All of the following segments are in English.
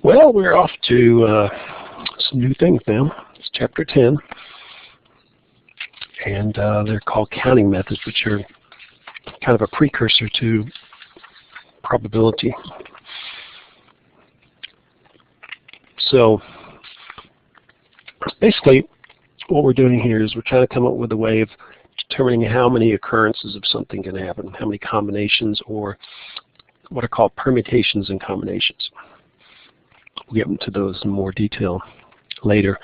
Well, we're off to some new things now. It's chapter 10, and they're called counting methods, which are kind of a precursor to probability. So basically, what we're doing here is we're trying to come up with a way of determining how many occurrences of something can happen, how many combinations, or what are called permutations and combinations. We'll get into those in more detail later.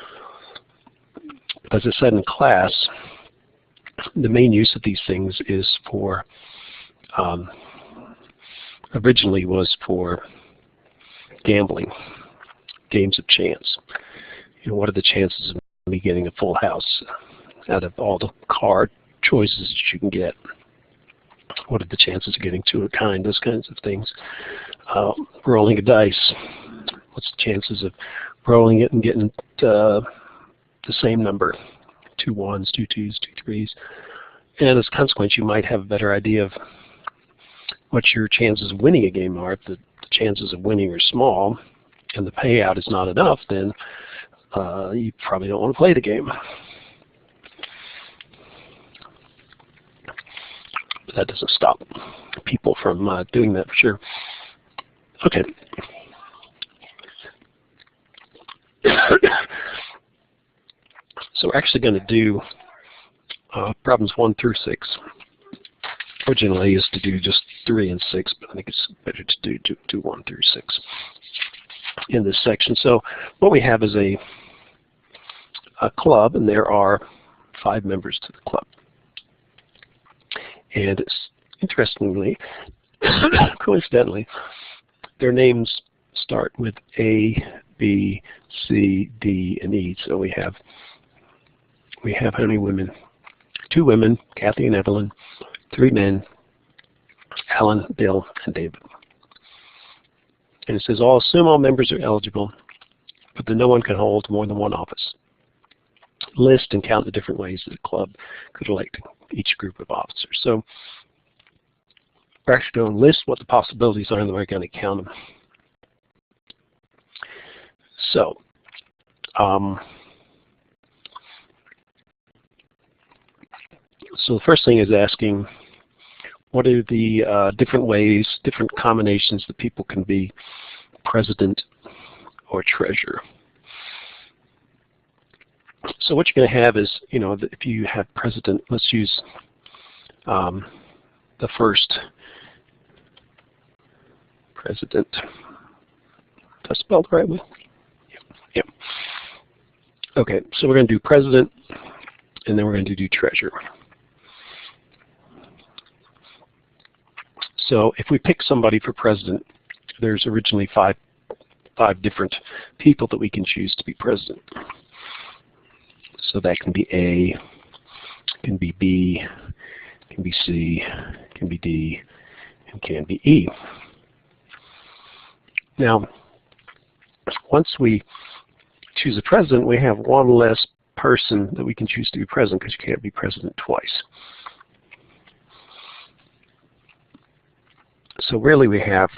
As I said in class, the main use of these things is for, originally was for gambling, games of chance. You know, what are the chances of me getting a full house out of all the card choices that you can get? What are the chances of getting two of a kind? Those kinds of things. Rolling a dice. What's the chances of rolling it and getting the same number? 2 1s, 2 2s, 2 3s. And as a consequence, you might have a better idea of what your chances of winning a game are. If the chances of winning are small and the payout is not enough, then you probably don't want to play the game. But that doesn't stop people from doing that for sure. Okay. So we're actually going to do problems 1 through 6. Originally I used to do just 3 and 6, but I think it's better to do 1 through 6 in this section. So what we have is a club, and there are 5 members to the club. And interestingly, coincidentally, their names start with A, B, C, D, and E. So we have how many women? 2 women, Kathy and Evelyn, 3 men, Alan, Bill, and David. And it says assume all members are eligible, but that no one can hold more than one office. List and count the different ways that the club could elect each group of officers. So we're actually going to list what the possibilities are, and then we're going to count them. So the first thing is asking, what are the different ways, different combinations that people can be president or treasurer? So what you're going to have is, you know, if you have president, let's use the first president. Did I spell the right way? Yep. Okay, so we're going to do president, and then we're going to do treasurer. So if we pick somebody for president, there's originally five different people that we can choose to be president. So that can be A, can be B, can be C, can be D, and can be E. Now, once we choose a president, we have one less person that we can choose to be president, because you can't be president twice. So really we have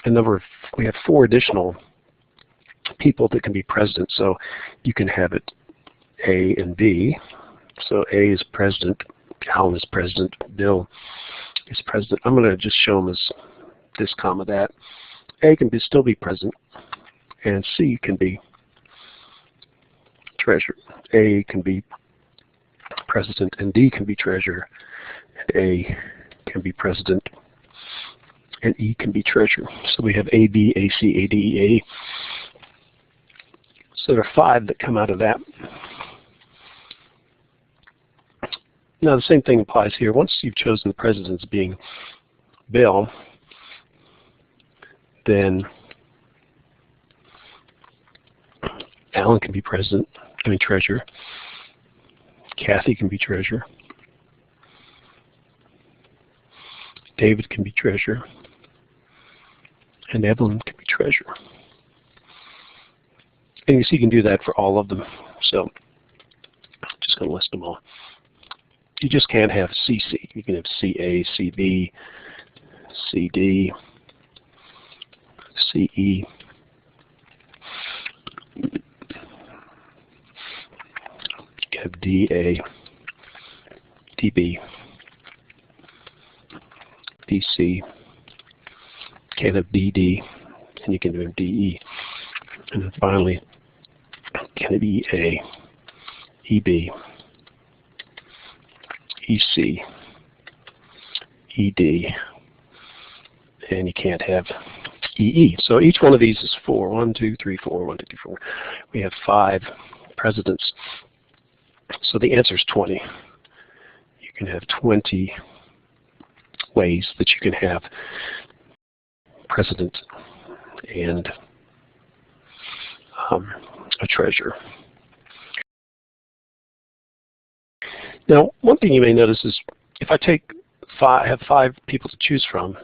we have 4 additional people that can be president. So you can have it A and B. So A is president, Alan is president, Bill is president. I'm going to just show them as this comma that. A can still be president, and C can be treasurer. A can be president, and D can be treasurer. And A can be president, and E can be treasurer. So we have A, B, A, C, A, D, E, A. So there are 5 that come out of that. Now the same thing applies here. Once you've chosen the president as being Bill, then Alan can be president, treasurer. Kathy can be treasurer. David can be treasurer. And Evelyn can be treasurer. And you see you can do that for all of them. So I'm just going to list them all. You just can't have CC. You can have CA, CB, CD, CE, DA, DB, DC, can't have DD, and you can do DE. And then finally, can it EA, EB, EC, ED, and you can't have EE. So each one of these is 4. 1, 2, 3, 4, 1, 2, 3, 4. We have 5 presidents. So the answer is 20. You can have 20 ways that you can have president and a treasurer. Now, one thing you may notice is if I have 5 people to choose from,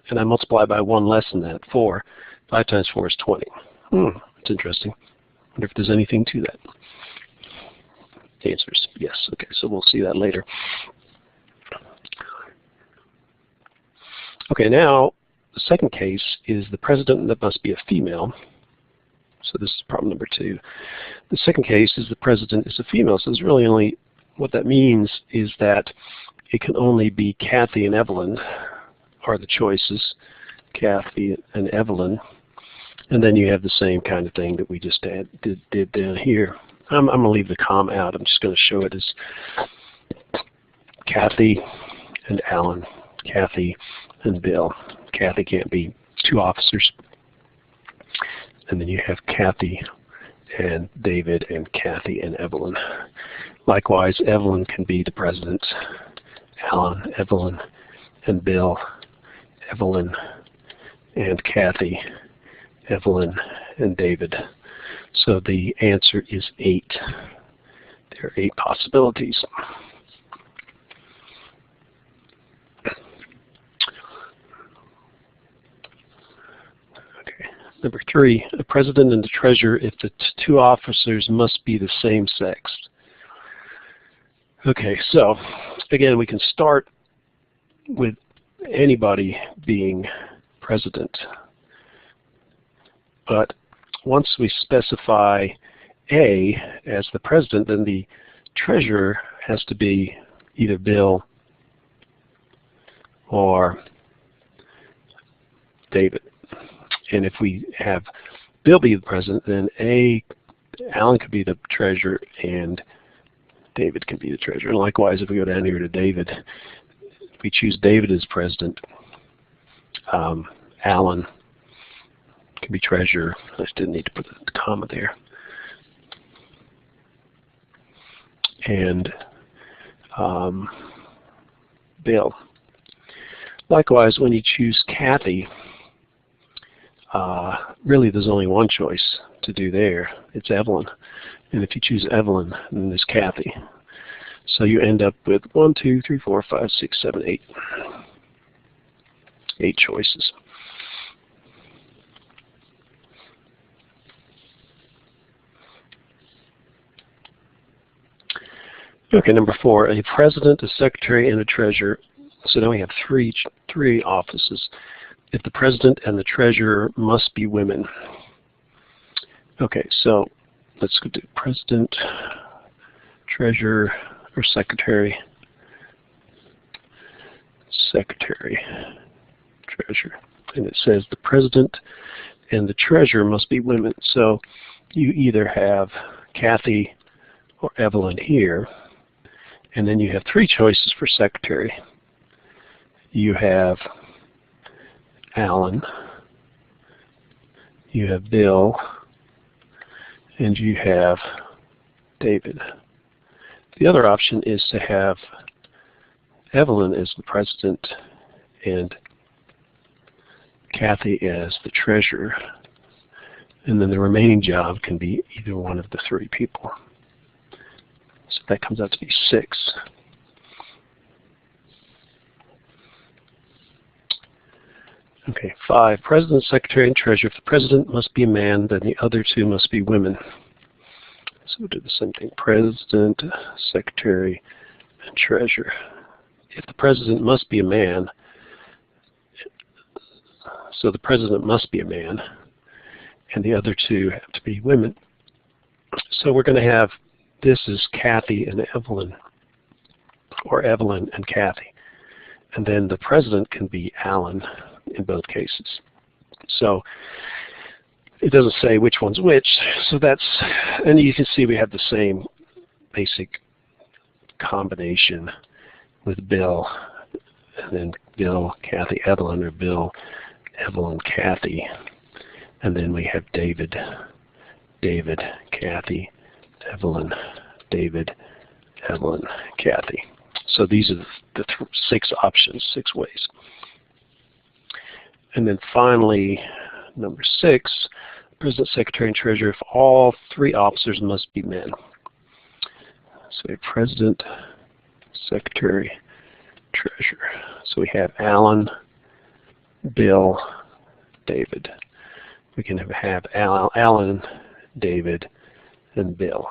and I multiply by 1 less than that, 4, 5 times 4 is 20. That's interesting. I wonder if there's anything to that. The answer is yes. Okay, so we'll see that later. Okay, now the second case is the president that must be a female. So this is problem number 2. The second case is the president is a female. So there's really only, what that means is that it can only be Kathy and Evelyn are the choices, Kathy and Evelyn. And then you have the same kind of thing that we just did down here. I'm going to leave the comma out. I'm just going to show it as Kathy and Alan, Kathy and Bill. Kathy can't be 2 officers. And then you have Kathy and David and Kathy and Evelyn. Likewise, Evelyn can be the president. Alan, Evelyn, and Bill, Evelyn, and Kathy, Evelyn, and David. So the answer is 8. There are 8 possibilities. Number 3, a president and the treasurer if the 2 officers must be the same sex. Okay, so again, we can start with anybody being president. But once we specify A as the president, then the treasurer has to be either Bill or David. And if we have Bill be the president, then Alan could be the treasurer and David can be the treasurer. And likewise, if we go down here to David, if we choose David as president, Alan can be treasurer. I just didn't need to put the comma there. And Bill. Likewise, when you choose Kathy, really there's only one choice to do there. It's Evelyn. And if you choose Evelyn, then there's Kathy. So you end up with 1, 2, 3, 4, 5, 6, 7, 8. 8 choices. Okay, number 4, a president, a secretary, and a treasurer. So now we have three offices. If the president and the treasurer must be women. Okay, so let's go to president, treasurer, or secretary. Secretary, treasurer. And it says the president and the treasurer must be women. So you either have Kathy or Evelyn here, and then you have 3 choices for secretary. You have Alan, you have Bill, and you have David. The other option is to have Evelyn as the president and Kathy as the treasurer. And then the remaining job can be either one of the 3 people. So that comes out to be 6. Okay, 5. President, secretary, and treasurer. If the president must be a man, then the other 2 must be women. So we'll do the same thing. President, secretary, and treasurer. If the president must be a man, so the president must be a man, and the other 2 have to be women. So we're going to have this is Kathy and Evelyn, or Evelyn and Kathy. And then the president can be Alan in both cases. So it doesn't say which one's which. So that's, and you can see we have the same basic combination with Bill, and then Bill, Kathy, Evelyn, or Bill, Evelyn, Kathy. And then we have David, David, Kathy, Evelyn, David, Evelyn, Kathy. So these are the 6 options, 6 ways. And then finally, number 6, President, Secretary, and Treasurer, if all 3 officers must be men. So President, Secretary, Treasurer. So we have Alan, Bill, David. We can have Alan, David, and Bill.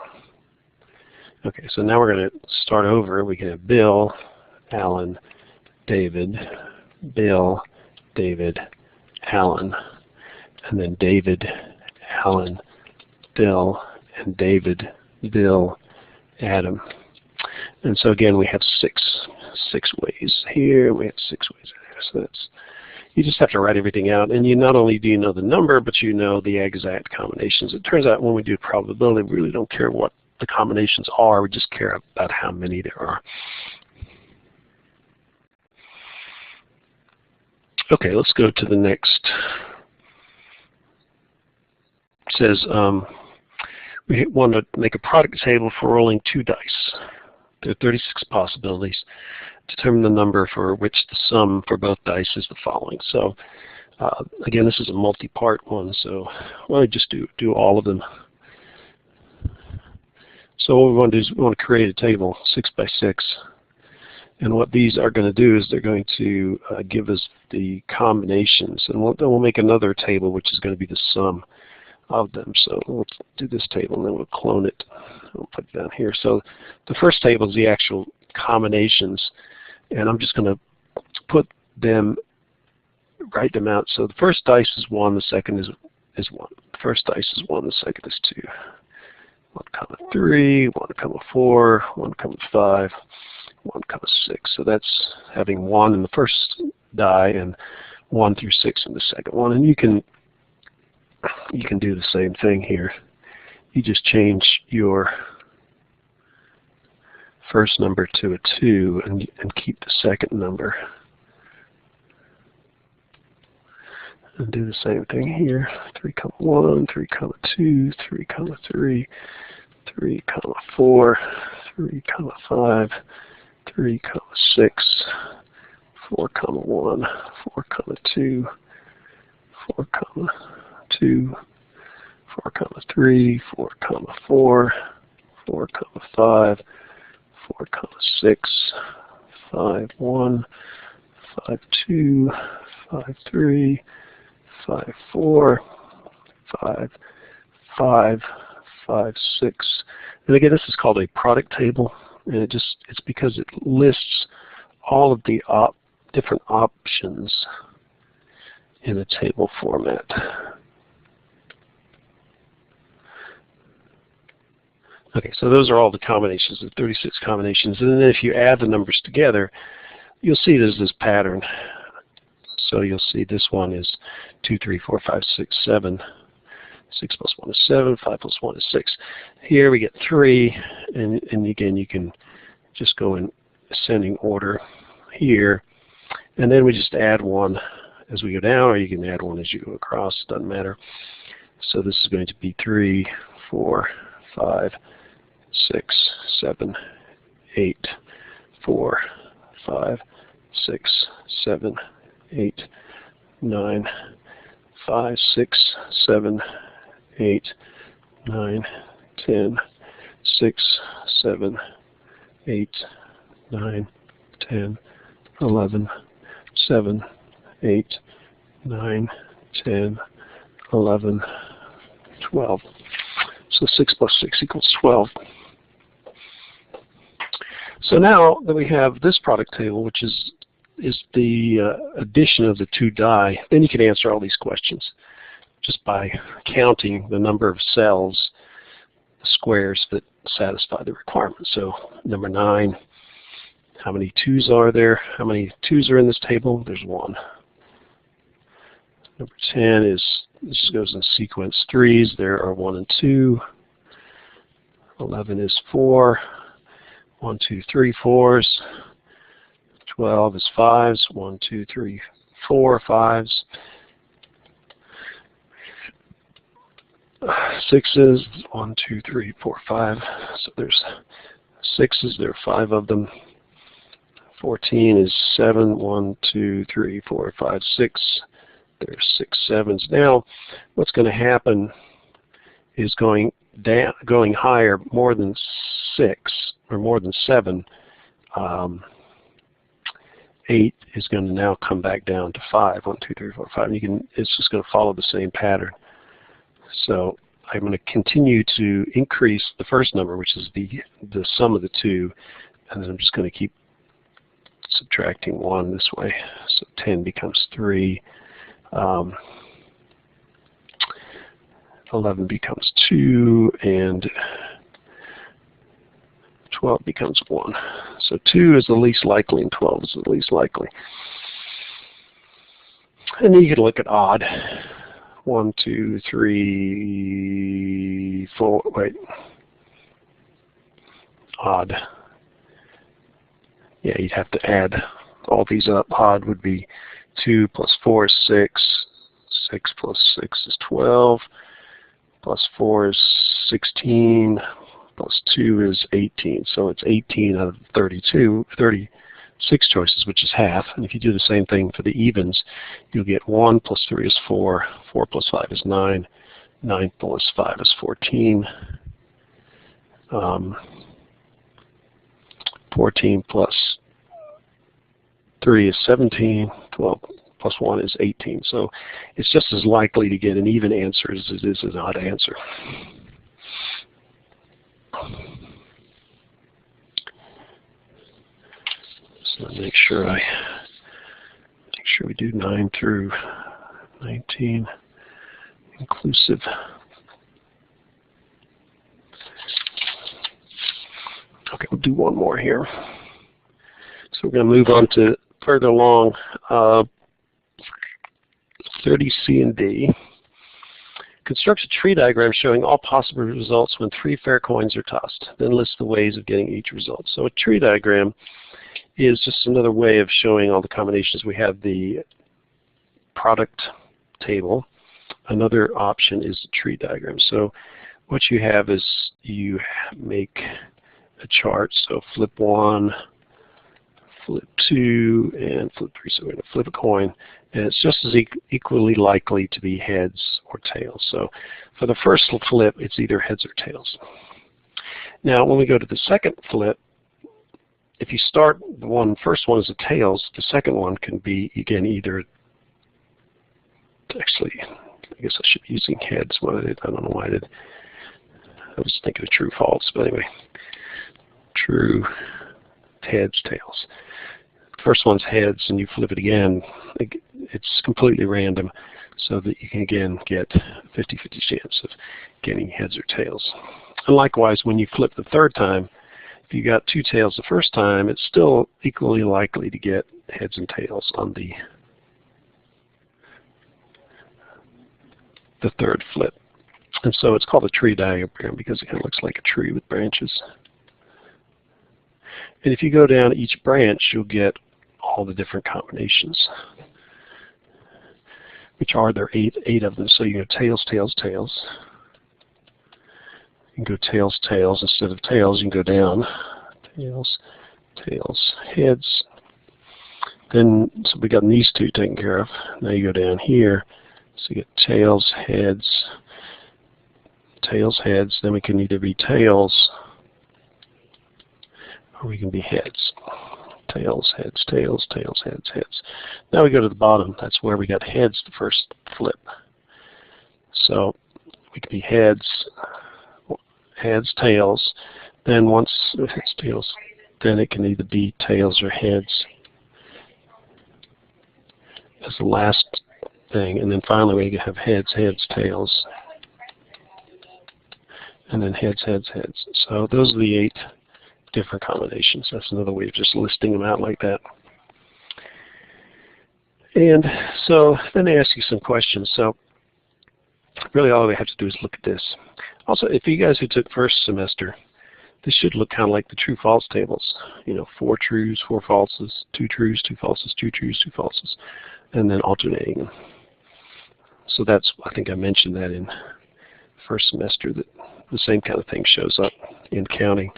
Okay, so now we're going to start over. We can have Bill, Alan, David, Bill, David, Alan, and then David, Alan, Bill, and David, Bill, Adam. And so again, we have six ways here. We have 6 ways there. So that's, you just have to write everything out, and you not only do you know the number, but you know the exact combinations. It turns out when we do probability, we really don't care what the combinations are. We just care about how many there are. Okay, let's go to the next. It says we want to make a product table for rolling 2 dice. There are 36 possibilities. Determine the number for which the sum for both dice is the following. So again, this is a multi-part one, so why don't we just do all of them. So what we want to do is we want to create a table 6 by 6. And what these are going to do is they're going to give us the combinations. And then we'll make another table which is going to be the sum of them. So we'll do this table and then we'll clone it. We'll put it down here. So the first table is the actual combinations. And I'm just going to put them, write them out. So the first dice is 1, the second is 1. The first dice is 1, the second is 2. 1, 3, 1, 4, 1, 5, 1, 6. So that's having 1 in the first die and 1 through 6 in the second one. And you can do the same thing here. You just change your first number to a 2 and keep the second number. And do the same thing here. 3, 1, 3, 2, 3, 3, 3, 4, 3, 5, 3, 6, 4, 1, 4, 2, 4, 2, 4, 3, 4, 4, 4, 5, 4, 6, 5, 1, 5, 2, 5, 3, 5, 4, 5, 5, 5, 6. And again, this is called a product table, and it's because it lists all of the different options in a table format. Okay, so those are all the combinations, the 36 combinations. And then if you add the numbers together, you'll see there's this pattern. So you'll see this one is 2, 3, 4, 5, 6, 7. 6 plus 1 is 7, 5 plus 1 is 6. Here we get 3, and again you can just go in ascending order here. And then we just add 1 as we go down, or you can add 1 as you go across, doesn't matter. So this is going to be 3, 4, 5, 6, 7, 8, 4, 5, 6, 7, 8, 9, 5, 6, 7, 8, 9, 10, 6, 7, 8, 9, 10, 11, 7, 8, 9, 10, 11, 12. So 6 plus 6 equals 12. So now that we have this product table, which is the addition of the 2 die, then you can answer all these questions just by counting the number of cells squares that satisfy the requirement. So number 9, how many 2's are there? How many 2's are in this table? There's 1. Number 10 is, this goes in sequence, 3's. There are 1 and 2. 11 is 4. 1, 2, 3, 4's. 12 is 5's. 1, 2, 3, 4, 5's. 6's. 1, 2, 3, 4, 5. So there's 6's. There are 5 of them. 14 is 7. 1, 2, 3, 4, 5, 6. There's 6 7's. Now, what's going to happen is going higher, more than 6 or more than 7. 8 is going to now come back down to 5. 1, 2, 3, 4, 5. And it's just going to follow the same pattern. So I'm going to continue to increase the first number, which is the sum of the 2, and then I'm just going to keep subtracting 1 this way. So 10 becomes 3. 11 becomes 2, and 12 becomes 1. So 2 is the least likely, and 12 is the least likely. And then you can look at odd. 1, 2, 3, 4, wait. Odd. Yeah, you'd have to add all these up. Odd would be 2 plus 4 is 6. 6 plus 6 is 12. Plus 4 is 16. Plus 2 is 18. So it's 18 out of 36 choices, which is half. And if you do the same thing for the evens, you'll get 1 plus 3 is 4. 4 plus 5 is 9. 9 plus 5 is 14. 14 plus 3 is 17. 12 plus 1 is 18. So it's just as likely to get an even answer as it is an odd answer. So make sure we do 9 through 19 inclusive. Okay, we'll do one more here. So we're going to move on to further along 30C and D. Construct a tree diagram showing all possible results when 3 fair coins are tossed. Then list the ways of getting each result. So a tree diagram is just another way of showing all the combinations. We have the product table. Another option is the tree diagram. So what you have is you make a chart. So flip 1, flip 2, and flip 3. So we're going to flip a coin. And it's just as equally likely to be heads or tails. So for the first flip, it's either heads or tails. Now when we go to the second flip, if you start the first one as a tails, the second one can be, again, either, actually, I guess I should be using heads. I don't know why I did. I was thinking of true, false, but anyway. True, heads, tails. First one's heads, and you flip it again. It's completely random, so that you can again get a 50-50 chance of getting heads or tails. And likewise, when you flip the third time, if you got 2 tails the first time, it's still equally likely to get heads and tails on the third flip. And so it's called a tree diagram because it kind of looks like a tree with branches. And if you go down each branch, you'll get all the different combinations, which are there 8 of them. So you go tails, tails, tails. You can go tails, tails. Instead of tails, you can go down. Tails, tails, heads. Then, so we got these 2 taken care of. Now you go down here. So you get tails, heads, tails, heads. Then we can either be tails or we can be heads. Tails, heads, tails, tails, heads, heads. Now we go to the bottom. That's where we got heads the first flip. So we can be heads, heads, tails. Then once it's tails, then it can either be tails or heads as the last thing. And then finally we have heads, heads, tails. and then heads, heads, heads. So those are the 8 different combinations. That's another way of just listing them out like that. And so then they ask you some questions. So really all we have to do is look at this. Also, if you guys who took first semester, this should look kind of like the true-false tables. 4 trues, 4 falses, 2 trues, 2 falses, 2 trues, 2 falses, and then alternating them. So that's, I think I mentioned that in first semester, that the same kind of thing shows up in counting.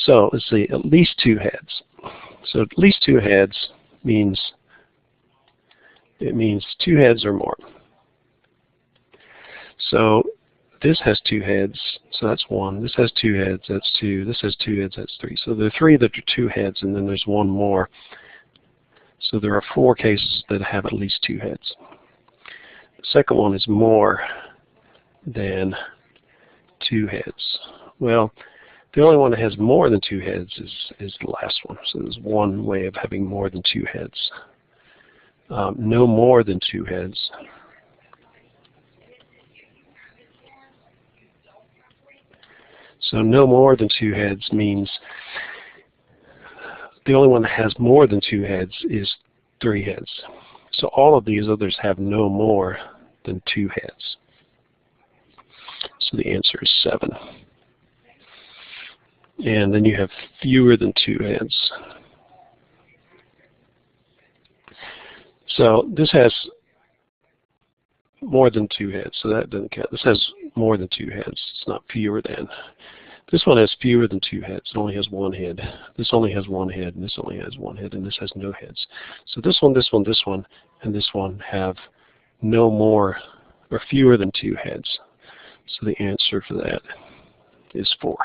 So let's see, at least 2 heads. So at least 2 heads means, it means 2 heads or more. So this has 2 heads, so that's 1. This has 2 heads, that's 2. This has 2 heads, that's 3. So there are 3 that are 2 heads, and then there's 1 more. So there are 4 cases that have at least 2 heads. The second one is more than 2 heads. Well, the only one that has more than 2 heads is the last one. So there's one way of having more than 2 heads. No more than 2 heads. So no more than 2 heads means the only one that has more than 2 heads is 3 heads. So all of these others have no more than 2 heads. So the answer is 7. And then you have fewer than 2 heads. So this has more than 2 heads, so that doesn't count. This has more than 2 heads. It's not fewer than. This one has fewer than 2 heads. It only has 1 head. This only has 1 head, and this only has 1 head, and this has no heads. So this one, this one, this one, and this one have no more or fewer than 2 heads. So the answer for that is 4.